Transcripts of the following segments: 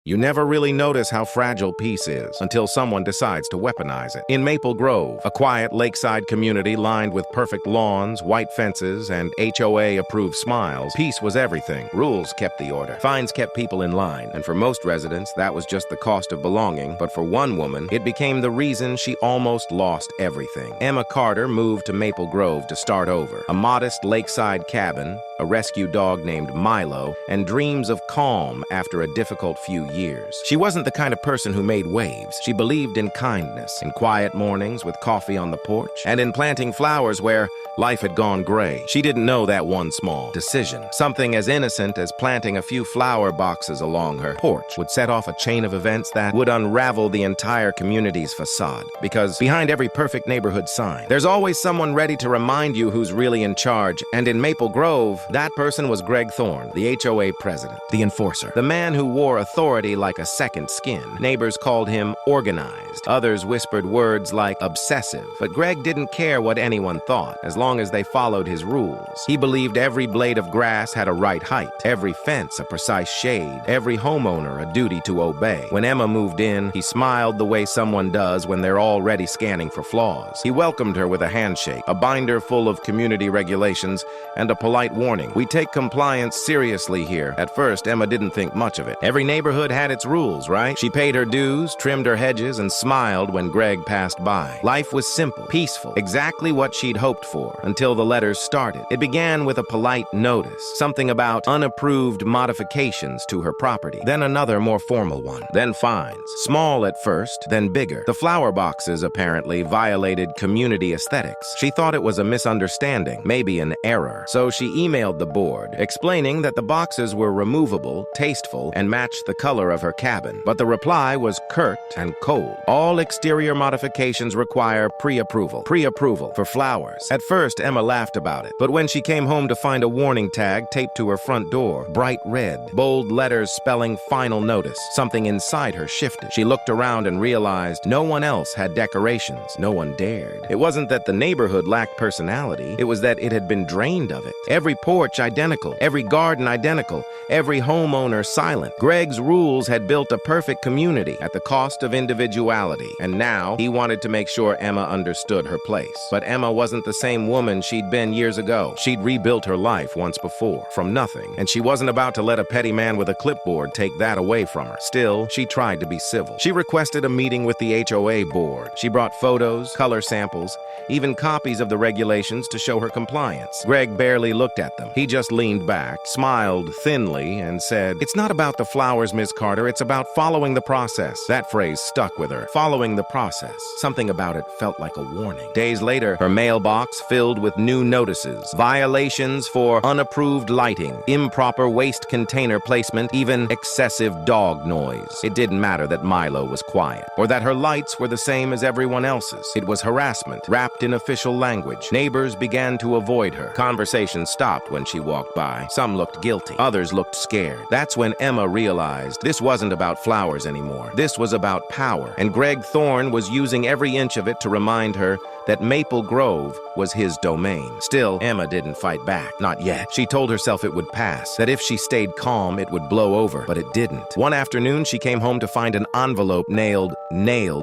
You never really notice how fragile peace is until someone decides to weaponize it. In Maple Grove, a quiet lakeside community lined with perfect lawns, white fences, and HOA-approved smiles, peace was everything. Rules kept the order. Fines kept people in line. And for most residents, that was just the cost of belonging. But for one woman, it became the reason she almost lost everything. Emma Carter moved to Maple Grove to start over. A modest lakeside cabin, a rescue dog named Milo, and dreams of calm after a difficult few years. She wasn't the kind of person who made waves. She believed in kindness, in quiet mornings with coffee on the porch, and in planting flowers where life had gone gray. She didn't know that one small decision, something as innocent as planting a few flower boxes along her porch, would set off a chain of events that would unravel the entire community's facade. Because behind every perfect neighborhood sign, there's always someone ready to remind you who's really in charge. And in Maple Grove, that person was Greg Thorne, the HOA president, the enforcer, the man who wore authority like a second skin. Neighbors called him organized. Others whispered words like obsessive. But Greg didn't care what anyone thought, as long as they followed his rules. He believed every blade of grass had a right height, every fence a precise shade, every homeowner a duty to obey. When Emma moved in, he smiled the way someone does when they're already scanning for flaws. He welcomed her with a handshake, a binder full of community regulations, and a polite warning. We take compliance seriously here. At first, Emma didn't think much of it. Every neighborhood had its rules, right? She paid her dues, trimmed her hedges, and smiled when Greg passed by. Life was simple, peaceful, exactly what she'd hoped for, until the letters started. It began with a polite notice, something about unapproved modifications to her property, then another more formal one, then fines. Small at first, then bigger. The flower boxes apparently violated community aesthetics. She thought it was a misunderstanding, maybe an error. So she emailed the board, explaining that the boxes were removable, tasteful, and matched the color of her cabin. But the reply was curt and cold. All exterior modifications require pre-approval. Pre-approval for flowers. At first, Emma laughed about it. But when she came home to find a warning tag taped to her front door, bright red, bold letters spelling final notice, something inside her shifted. She looked around and realized no one else had decorations. No one dared. It wasn't that the neighborhood lacked personality. It was that it had been drained of it. Every porch identical, every garden identical, every homeowner silent. Greg's rules had built a perfect community at the cost of individuality, and now he wanted to make sure Emma understood her place. But Emma wasn't the same woman she'd been years ago. She'd rebuilt her life once before, from nothing, and she wasn't about to let a petty man with a clipboard take that away from her. Still, she tried to be civil. She requested a meeting with the HOA board. She brought photos, color samples, even copies of the regulations to show her compliance. Greg barely looked at them. He just leaned back, smiled thinly, and said, "It's not about the flowers, Miss Carter. It's about following the process." That phrase stuck with her. Following the process. Something about it felt like a warning. Days later, her mailbox filled with new notices. Violations for unapproved lighting, improper waste container placement, even excessive dog noise. It didn't matter that Milo was quiet, or that her lights were the same as everyone else's. It was harassment, wrapped in official language. Neighbors began to avoid her. Conversations stopped when she walked by. Some looked guilty. Others looked scared. That's when Emma realized this wasn't about flowers anymore. This was about power. And Greg Thorne was using every inch of it to remind her that Maple Grove was his domain. Still, Emma didn't fight back. Not yet. She told herself it would pass, that if she stayed calm, it would blow over, but it didn't. One afternoon, she came home to find an envelope nailed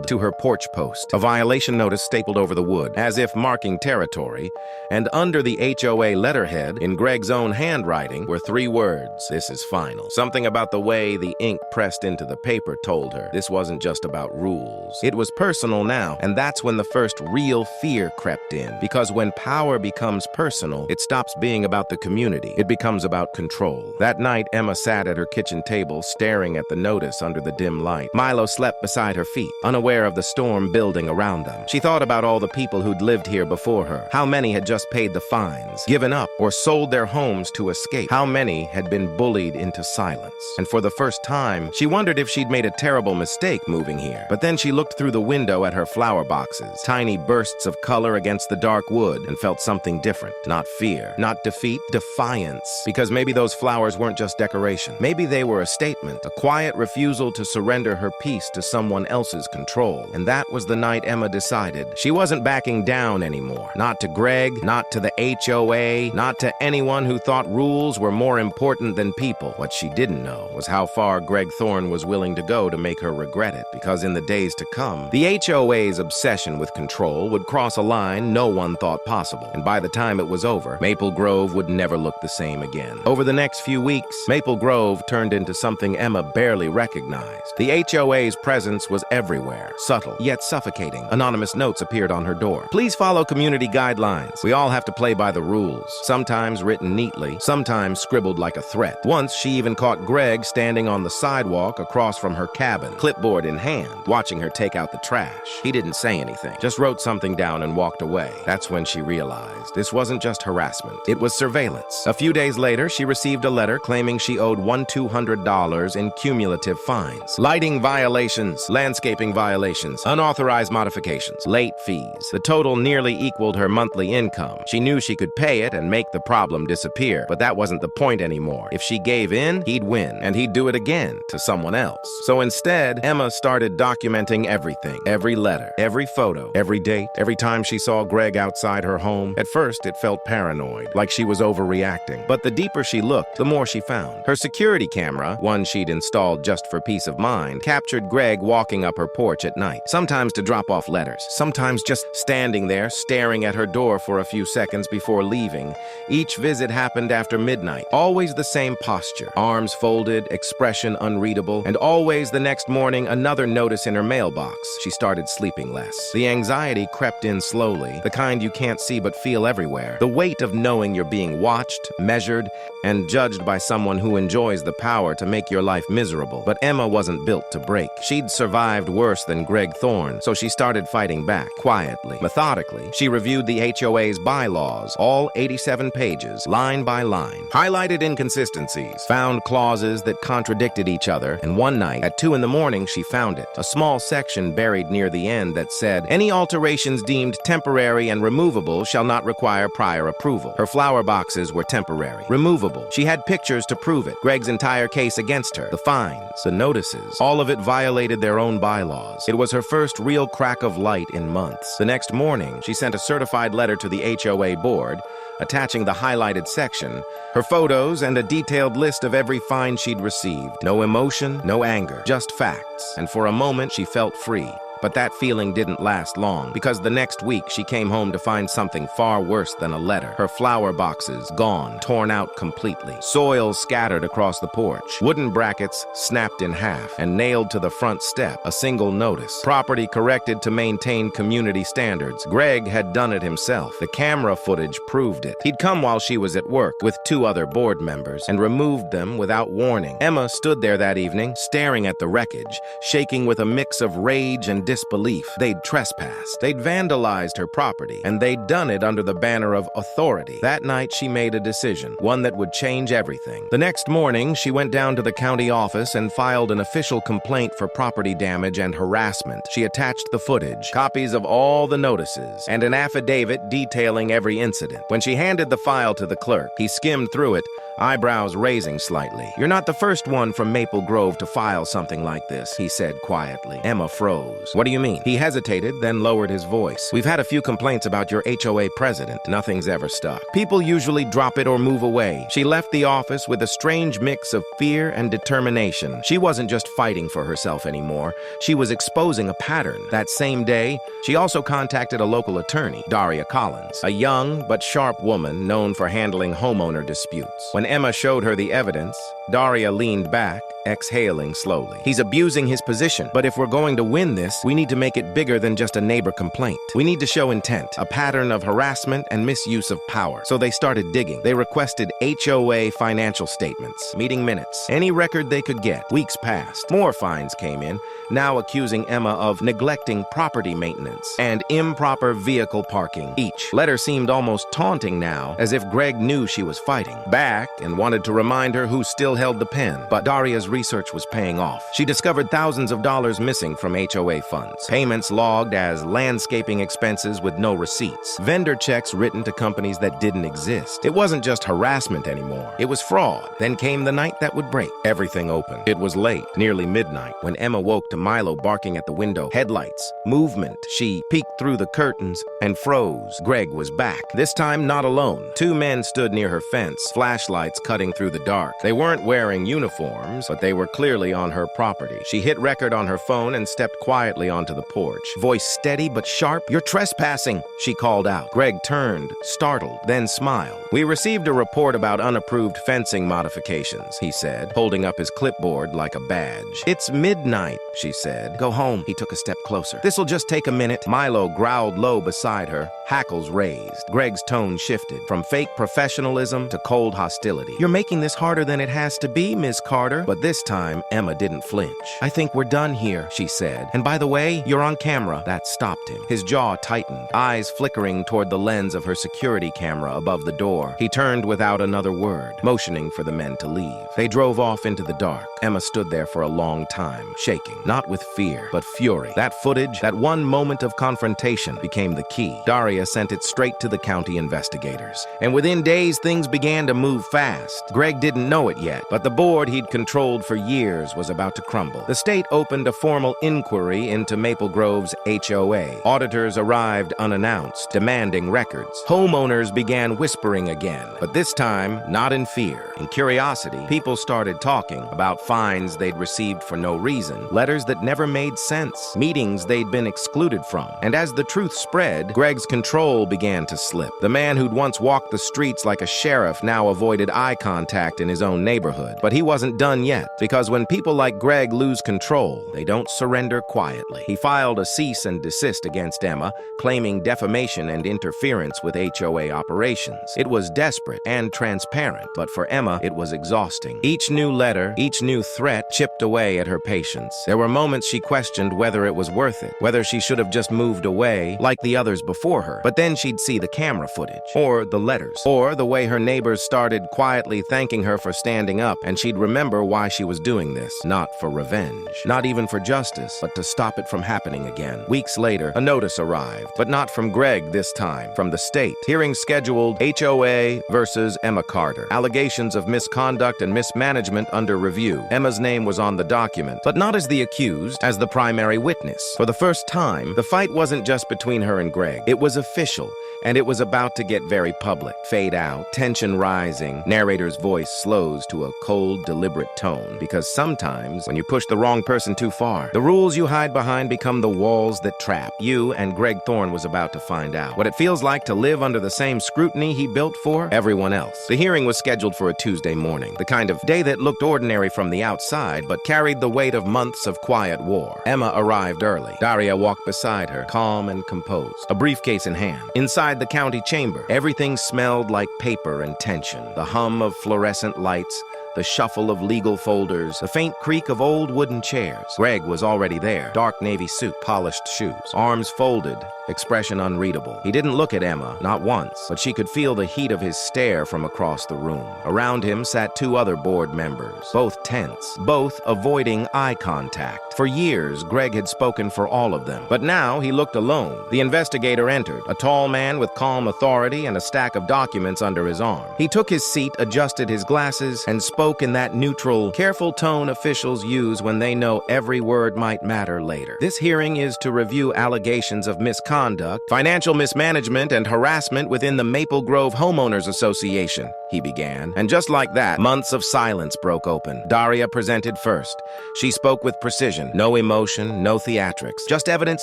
to her porch post. A violation notice stapled over the wood, as if marking territory, and under the HOA letterhead, in Greg's own handwriting, were 3 words: "This is final." Something about the way the ink pressed into the paper told her this wasn't just about rules. It was personal now, and that's when the first real fear crept in. Because when power becomes personal, it stops being about the community. It becomes about control. That night, Emma sat at her kitchen table, staring at the notice under the dim light. Milo slept beside her feet, unaware of the storm building around them. She thought about all the people who'd lived here before her. How many had just paid the fines, given up, or sold their homes to escape? How many had been bullied into silence? And for the first time, she wondered if she'd made a terrible mistake moving here. But then she looked through the window at her flower boxes, tiny bursts bursts of color against the dark wood and felt something different. Not fear, not defeat, defiance. Because maybe those flowers weren't just decoration. Maybe they were a statement, a quiet refusal to surrender her peace to someone else's control. And that was the night Emma decided she wasn't backing down anymore. Not to Greg, not to the HOA, not to anyone who thought rules were more important than people. What she didn't know was how far Greg Thorne was willing to go to make her regret it. Because in the days to come, the HOA's obsession with control would cross a line no one thought possible. And by the time it was over, Maple Grove would never look the same again. Over the next few weeks, Maple Grove turned into something Emma barely recognized. The HOA's presence was everywhere, subtle yet suffocating. Anonymous notes appeared on her door. Please follow community guidelines. We all have to play by the rules. Sometimes written neatly, sometimes scribbled like a threat. Once, she even caught Greg standing on the sidewalk across from her cabin, clipboard in hand, watching her take out the trash. He didn't say anything, just wrote something down and walked away. That's when she realized this wasn't just harassment, it was surveillance. A few days later, she received a letter claiming she owed $1,200 in cumulative fines. Lighting violations, landscaping violations, unauthorized modifications, late fees. The total nearly equaled her monthly income. She knew she could pay it and make the problem disappear, but that wasn't the point anymore. If she gave in, he'd win, and he'd do it again to someone else. So instead, Emma started documenting everything. Every letter, every photo, every date, every time she saw Greg outside her home. At first, it felt paranoid, like she was overreacting. But the deeper she looked, the more she found. Her security camera, one she'd installed just for peace of mind, captured Greg walking up her porch at night. Sometimes to drop off letters, sometimes just standing there, staring at her door for a few seconds before leaving. Each visit happened after midnight. Always the same posture, arms folded, expression unreadable, and always the next morning another notice in her mailbox. She started sleeping less. The anxiety crept in slowly, the kind you can't see but feel everywhere. The weight of knowing you're being watched, measured, and judged by someone who enjoys the power to make your life miserable. But Emma wasn't built to break. She'd survived worse than Greg Thorne, so she started fighting back, quietly, methodically. She reviewed the HOA's bylaws, all 87 pages, line by line, highlighted inconsistencies, found clauses that contradicted each other, and one night, at 2 in the morning, she found it. A small section buried near the end that said, "Any alterations deemed temporary and removable shall not require prior approval." Her flower boxes were temporary, removable. She had pictures to prove it. Greg's entire case against her, the fines, the notices, all of it violated their own bylaws. It was her first real crack of light in months. The next morning, she sent a certified letter to the HOA board, attaching the highlighted section, her photos, and a detailed list of every fine she'd received. No emotion, no anger, just facts. And for a moment, she felt free. But that feeling didn't last long, because the next week she came home to find something far worse than a letter. Her flower boxes gone, torn out completely. Soil scattered across the porch. Wooden brackets snapped in half and nailed to the front step. A single notice. Property corrected to maintain community standards. Greg had done it himself. The camera footage proved it. He'd come while she was at work with 2 other board members and removed them without warning. Emma stood there that evening, staring at the wreckage, shaking with a mix of rage and disbelief. They'd trespassed, they'd vandalized her property, and they'd done it under the banner of authority. That night, she made a decision, one that would change everything. The next morning, she went down to the county office and filed an official complaint for property damage and harassment. She attached the footage, copies of all the notices, and an affidavit detailing every incident. When she handed the file to the clerk, he skimmed through it, eyebrows raising slightly. "You're not the first one from Maple Grove to file something like this," he said quietly. Emma froze. "What do you mean?" He hesitated, then lowered his voice. "We've had a few complaints about your HOA president. Nothing's ever stuck. People usually drop it or move away." She left the office with a strange mix of fear and determination. She wasn't just fighting for herself anymore. She was exposing a pattern. That same day, she also contacted a local attorney, Daria Collins, a young but sharp woman known for handling homeowner disputes. When Emma showed her the evidence, Daria leaned back, exhaling slowly. "He's abusing his position, but if we're going to win this, we need to make it bigger than just a neighbor complaint. We need to show intent, a pattern of harassment and misuse of power." So they started digging. They requested HOA financial statements, meeting minutes, any record they could get. Weeks passed. More fines came in, now accusing Emma of neglecting property maintenance and improper vehicle parking. Each letter seemed almost taunting now, as if Greg knew she was fighting back and wanted to remind her who still held the pen. But Daria's research was paying off. She discovered thousands of dollars missing from HOA funds, payments logged as landscaping expenses with no receipts, vendor checks written to companies that didn't exist. It wasn't just harassment anymore. It was fraud. Then came the night that would break. Everything opened. It was late, nearly midnight, when Emma woke to Milo barking at the window. Headlights, movement. She peeked through the curtains and froze. Greg was back. This time, not alone. Two men stood near her fence, flashlights cutting through the dark. They weren't wearing uniforms, but they were clearly on her property. She hit record on her phone and stepped quietly onto the porch. Voice steady but sharp. "You're trespassing," she called out. Greg turned, startled, then smiled. "We received a report about unapproved fencing modifications," he said, holding up his clipboard like a badge. "It's midnight," she said. "Go home." He took a step closer. "This'll just take a minute." Milo growled low beside her, hackles raised. Greg's tone shifted from fake professionalism to cold hostility. "You're making this harder than it has to be, Miss Carter." But this time, Emma didn't flinch. "I think we're done here," she said. "And by the way, you're on camera." That stopped him. His jaw tightened, eyes flickering toward the lens of her security camera above the door. He turned without another word, motioning for the men to leave. They drove off into the dark. Emma stood there for a long time, shaking, not with fear, but fury. That footage, that one moment of confrontation, became the key. Daria sent it straight to the county investigators. And within days, things began to move fast. Greg didn't know it yet, but the board he'd controlled for years was about to crumble. The state opened a formal inquiry into Maple Grove's HOA. Auditors arrived unannounced, demanding records. Homeowners began whispering again, but this time, not in fear. In curiosity, people started talking about fines they'd received for no reason, letters that never made sense, meetings they'd been excluded from. And as the truth spread, Greg's control began to slip. The man who'd once walked the streets like a sheriff now avoided eye contact in his own neighborhood. But he wasn't done yet, because when people like Greg lose control, they don't surrender quietly. He filed a cease and desist against Emma, claiming defamation and interference with HOA operations. It was desperate and transparent, but for Emma, it was exhausting. Each new letter, each new threat chipped away at her patience. There were moments she questioned whether it was worth it, whether she should have just moved away like the others before her. But then she'd see the camera footage, or the letters, or the way her neighbors started quietly thanking her for standing up, and she'd remember why she was doing this. Not for revenge, not even for justice, but to stop it from happening again. Weeks later, a notice arrived, but not from Greg this time, from the state. Hearing scheduled, HOA versus Emma Carter. Allegations of misconduct and mismanagement under review. Emma's name was on the document, but not as the accused, as the primary witness. For the first time, the fight wasn't just between her and Greg. It was official, and it was about to get very public. Fade out, tension rising, narrator's voice slows to a cold, deliberate tone, because sometimes, when you push the wrong person too far, the rules you hide behind become the walls that trap. You and Greg Thorne was about to find out what it feels like to live under the same scrutiny he built for everyone else. The hearing was scheduled for a Tuesday morning, the kind of day that looked ordinary from the outside, but carried the weight of months of quiet war. Emma arrived early. Daria walked beside her, calm and composed, a briefcase in hand. Inside the county chamber, everything smelled like paper and tension. The hum of fluorescent lights, the shuffle of legal folders, the faint creak of old wooden chairs. Greg was already there, dark navy suit, polished shoes, arms folded, expression unreadable. He didn't look at Emma, not once, but she could feel the heat of his stare from across the room. Around him sat two other board members, both tense, both avoiding eye contact. For years, Greg had spoken for all of them, but now he looked alone. The investigator entered, a tall man with calm authority and a stack of documents under his arm. He took his seat, adjusted his glasses, and spoke in that neutral, careful tone officials use when they know every word might matter later. This hearing is to review allegations of misconduct, financial mismanagement, and harassment within the Maple Grove Homeowners Association, he began. And just like that, months of silence broke open. Daria presented first. She spoke with precision. No emotion, no theatrics. Just evidence,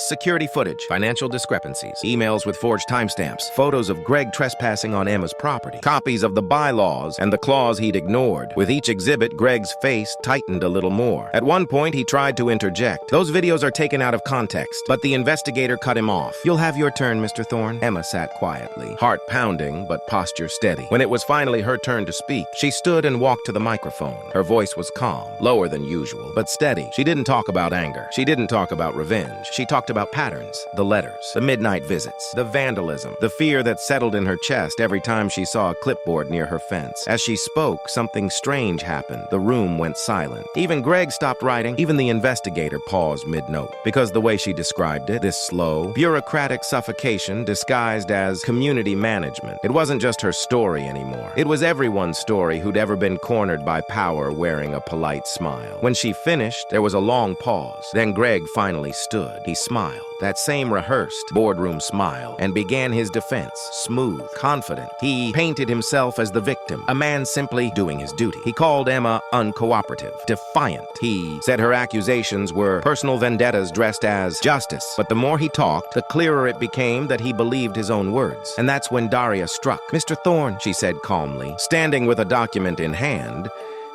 security footage, financial discrepancies, emails with forged timestamps, photos of Greg trespassing on Emma's property, copies of the bylaws and the clause he'd ignored. With each exhibit, Greg's face tightened a little more. At one point, he tried to interject. Those videos are taken out of context, but the investigator cut him off. You'll have your turn, Mr. Thorne. Emma sat quietly, heart pounding, but posture steady. When it was finally finally her turn to speak. She stood and walked to the microphone. Her voice was calm, lower than usual, but steady. She didn't talk about anger. She didn't talk about revenge. She talked about patterns, the letters, the midnight visits, the vandalism, the fear that settled in her chest every time she saw a clipboard near her fence. As she spoke, something strange happened. The room went silent. Even Greg stopped writing. Even the investigator paused mid-note. Because the way she described it, this slow, bureaucratic suffocation disguised as community management. It wasn't just her story anymore. It was everyone's story who'd ever been cornered by power wearing a polite smile. When she finished, there was a long pause. Then Greg finally stood. He smiled, that same rehearsed boardroom smile, and began his defense, smooth, confident. He painted himself as the victim, a man simply doing his duty. He called Emma uncooperative, defiant. He said her accusations were personal vendettas dressed as justice. But the more he talked, the clearer it became that he believed his own words. And that's when Daria struck. "Mr. Thorne," she said calmly, standing with a document in hand,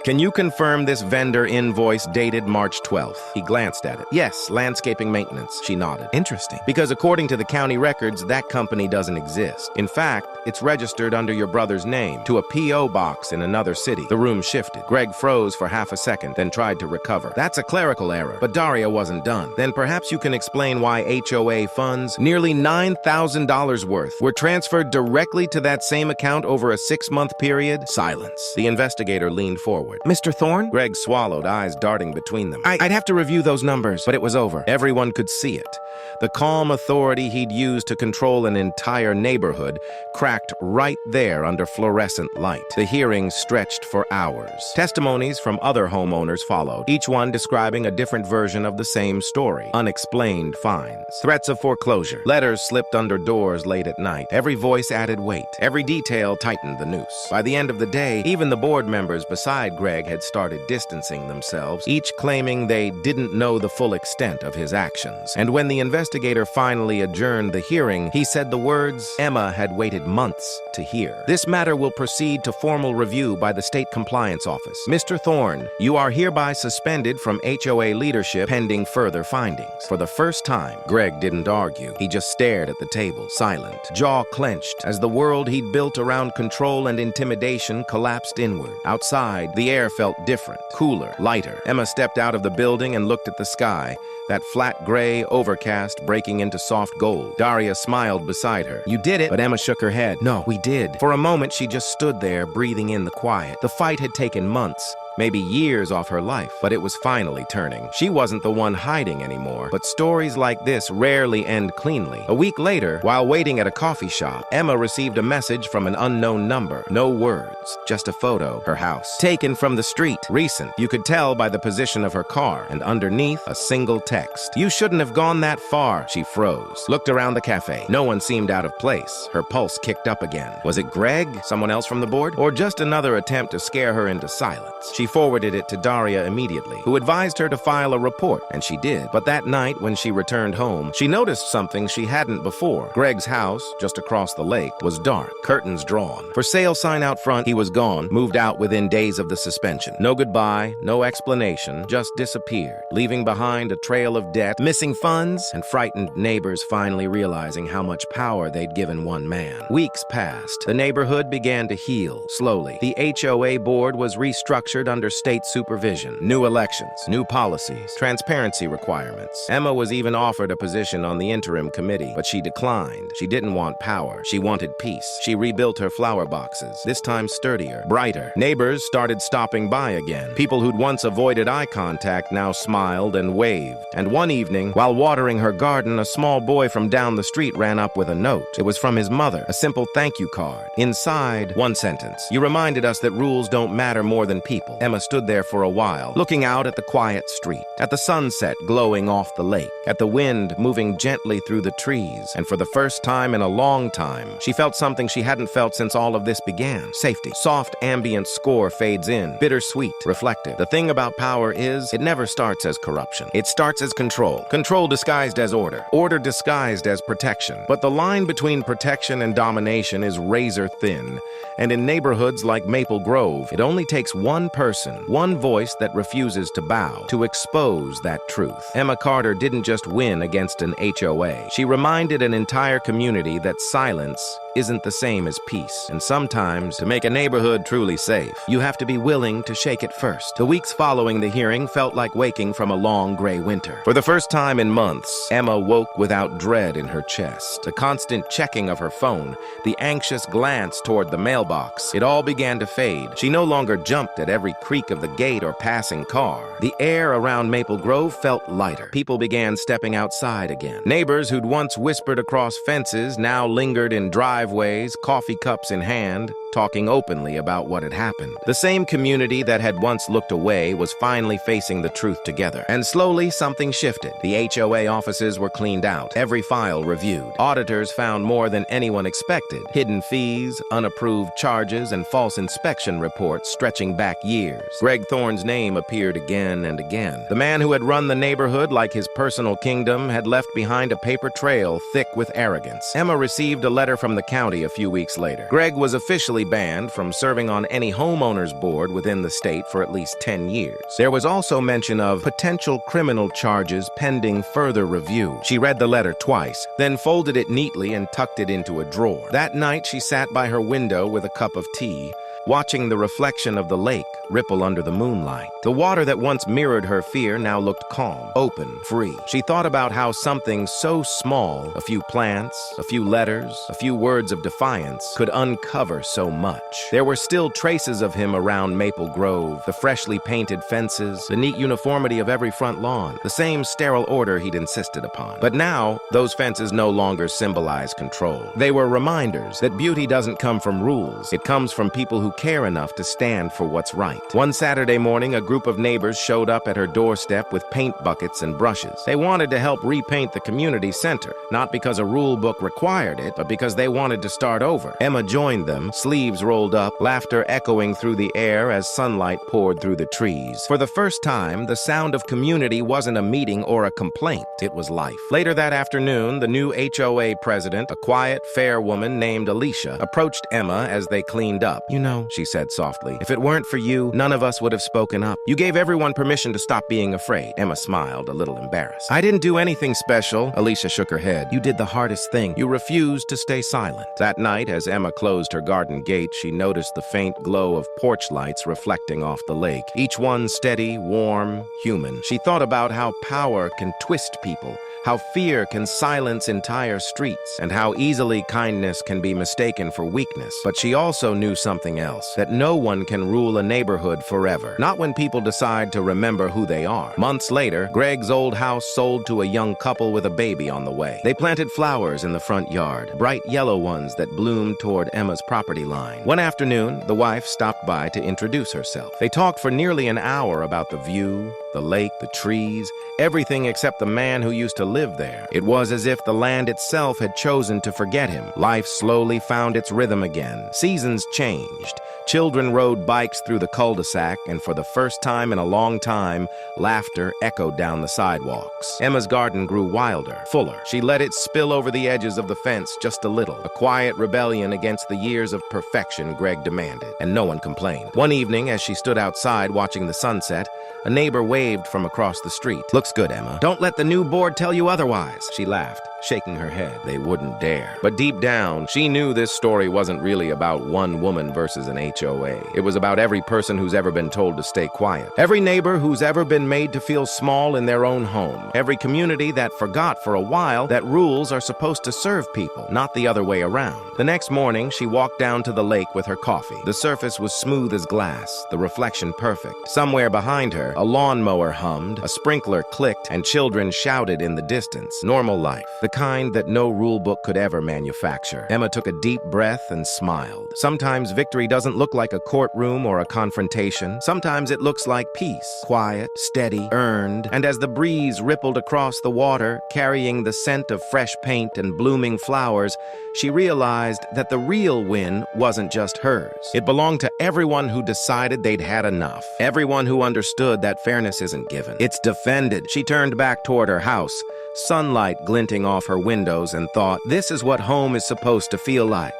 "can you confirm this vendor invoice dated March 12th? He glanced at it. "Yes, landscaping maintenance," she nodded. "Interesting. Because according to the county records, that company doesn't exist. In fact, it's registered under your brother's name to a P.O. box in another city." The room shifted. Greg froze for half a second, then tried to recover. "That's a clerical error." But Daria wasn't done. "Then perhaps you can explain why HOA funds, nearly $9,000 worth, were transferred directly to that same account over a 6-month period?" Silence. The investigator leaned forward. "Mr. Thorne?" Greg swallowed, eyes darting between them. I'd have to review those numbers." But it was over. Everyone could see it. The calm authority he'd used to control an entire neighborhood cracked right there under fluorescent light. The hearing stretched for hours. Testimonies from other homeowners followed, each one describing a different version of the same story. Unexplained fines, threats of foreclosure, letters slipped under doors late at night. Every voice added weight. Every detail tightened the noose. By the end of the day, even the board members beside Greg had started distancing themselves, each claiming they didn't know the full extent of his actions. And when the investigator finally adjourned the hearing, he said the words Emma had waited months to hear. "This matter will proceed to formal review by the State Compliance Office. Mr. Thorne, you are hereby suspended from HOA leadership pending further findings." For the first time, Greg didn't argue. He just stared at the table, silent, jaw clenched, as the world he'd built around control and intimidation collapsed inward. Outside, the air felt different, cooler, lighter. Emma stepped out of the building and looked at the sky, that flat gray overcast breaking into soft gold. Daria smiled beside her. "You did it." But Emma shook her head. "No, we did." For a moment, she just stood there, breathing in the quiet. The fight had taken months, maybe years off her life, but it was finally turning. She wasn't the one hiding anymore, but stories like this rarely end cleanly. A week later, while waiting at a coffee shop, Emma received a message from an unknown number. No words, just a photo. Her house. Taken from the street. Recent. You could tell by the position of her car, and underneath, a single text. "You shouldn't have gone that far." She froze. Looked around the cafe. No one seemed out of place. Her pulse kicked up again. Was it Greg? Someone else from the board? Or just another attempt to scare her into silence? She forwarded it to Daria immediately, who advised her to file a report, and she did. But that night, when she returned home, she noticed something she hadn't before. Greg's house, just across the lake, was dark, curtains drawn. For sale sign out front, he was gone, moved out within days of the suspension. No goodbye, no explanation, just disappeared, leaving behind a trail of debt, missing funds, and frightened neighbors finally realizing how much power they'd given one man. Weeks passed. The neighborhood began to heal, slowly. The HOA board was restructured under state supervision. New elections, new policies, transparency requirements. Emma was even offered a position on the interim committee, but she declined. She didn't want power. She wanted peace. She rebuilt her flower boxes, this time sturdier, brighter. Neighbors started stopping by again. People who'd once avoided eye contact now smiled and waved. And one evening, while watering her garden, a small boy from down the street ran up with a note. It was from his mother, a simple thank you card. Inside, one sentence: "You reminded us that rules don't matter more than people." Emma stood there for a while, looking out at the quiet street, at the sunset glowing off the lake, at the wind moving gently through the trees, and for the first time in a long time, she felt something she hadn't felt since all of this began. Safety. Soft ambient score fades in, bittersweet, reflective. The thing about power is, it never starts as corruption. It starts as control. Control disguised as order. Order disguised as protection. But the line between protection and domination is razor thin, and in neighborhoods like Maple Grove, it only takes one person, one voice that refuses to bow, to expose that truth. Emma Carter didn't just win against an HOA. She reminded an entire community that silence isn't the same as peace. And sometimes, to make a neighborhood truly safe, you have to be willing to shake it first. The weeks following the hearing felt like waking from a long gray winter. For the first time in months, Emma woke without dread in her chest. The constant checking of her phone, the anxious glance toward the mailbox, it all began to fade. She no longer jumped at every creak of the gate or passing car. The air around Maple Grove felt lighter. People began stepping outside again. Neighbors who'd once whispered across fences now lingered in driveways, coffee cups in hand, talking openly about what had happened. The same community that had once looked away was finally facing the truth together. And slowly, something shifted. The HOA offices were cleaned out, every file reviewed. Auditors found more than anyone expected: hidden fees, unapproved charges, and false inspection reports stretching back years. Greg Thorne's name appeared again and again. The man who had run the neighborhood like his personal kingdom had left behind a paper trail thick with arrogance. Emma received a letter from the county a few weeks later. Greg was officially banned from serving on any homeowners board within the state for at least 10 years. There was also mention of potential criminal charges pending further review. She read the letter twice, then folded it neatly and tucked it into a drawer. That night, she sat by her window with a cup of tea, watching the reflection of the lake ripple under the moonlight. The water that once mirrored her fear now looked calm, open, free. She thought about how something so small, a few plants, a few letters, a few words of defiance, could uncover so much. There were still traces of him around Maple Grove, the freshly painted fences, the neat uniformity of every front lawn, the same sterile order he'd insisted upon. But now, those fences no longer symbolized control. They were reminders that beauty doesn't come from rules. It comes from people who care enough to stand for what's right. One Saturday morning, a group of neighbors showed up at her doorstep with paint buckets and brushes. They wanted to help repaint the community center, not because a rule book required it, but because they wanted to start over. Emma joined them, sleeves rolled up, laughter echoing through the air as sunlight poured through the trees. For the first time, the sound of community wasn't a meeting or a complaint, it was life. Later that afternoon, the new HOA president, a quiet, fair woman named Alicia, approached Emma as they cleaned up. "You know," she said softly, "if it weren't for you, none of us would have spoken up. You gave everyone permission to stop being afraid." Emma smiled, a little embarrassed. "I didn't do anything special." Alicia shook her head. "You did the hardest thing. You refused to stay silent." That night, as Emma closed her garden gate, she noticed the faint glow of porch lights reflecting off the lake, each one steady, warm, human. She thought about how power can twist people, how fear can silence entire streets, and how easily kindness can be mistaken for weakness. But she also knew something else, that no one can rule a neighborhood forever. Not when people decide to remember who they are. Months later, Greg's old house sold to a young couple with a baby on the way. They planted flowers in the front yard, bright yellow ones that bloomed toward Emma's property line. One afternoon, the wife stopped by to introduce herself. They talked for nearly an hour about the view, the lake, the trees, everything except the man who used to live there. It was as if the land itself had chosen to forget him. Life slowly found its rhythm again. Seasons changed. Children rode bikes through the cul-de-sac, and for the first time in a long time, laughter echoed down the sidewalks. Emma's garden grew wilder, fuller. She let it spill over the edges of the fence just a little, a quiet rebellion against the years of perfection Greg demanded, and no one complained. One evening, as she stood outside watching the sunset, a neighbor waved from across the street. "Looks good, Emma. Don't let the new board tell you otherwise." She laughed, shaking her head. They wouldn't dare. But deep down, she knew this story wasn't really about one woman versus an HOA. It was about every person who's ever been told to stay quiet. Every neighbor who's ever been made to feel small in their own home. Every community that forgot for a while that rules are supposed to serve people, not the other way around. The next morning, she walked down to the lake with her coffee. The surface was smooth as glass, the reflection perfect. Somewhere behind her, a lawnmower hummed, a sprinkler clicked, and children shouted in the distance. Normal life. The kind that no rule book could ever manufacture. Emma took a deep breath and smiled. Sometimes victory doesn't look like a courtroom or a confrontation. Sometimes it looks like peace. Quiet, steady, earned. And as the breeze rippled across the water, carrying the scent of fresh paint and blooming flowers, she realized that the real win wasn't just hers. It belonged to everyone who decided they'd had enough. Everyone who understood that fairness isn't given. It's defended. She turned back toward her house, sunlight glinting off her windows, and thought, this is what home is supposed to feel like.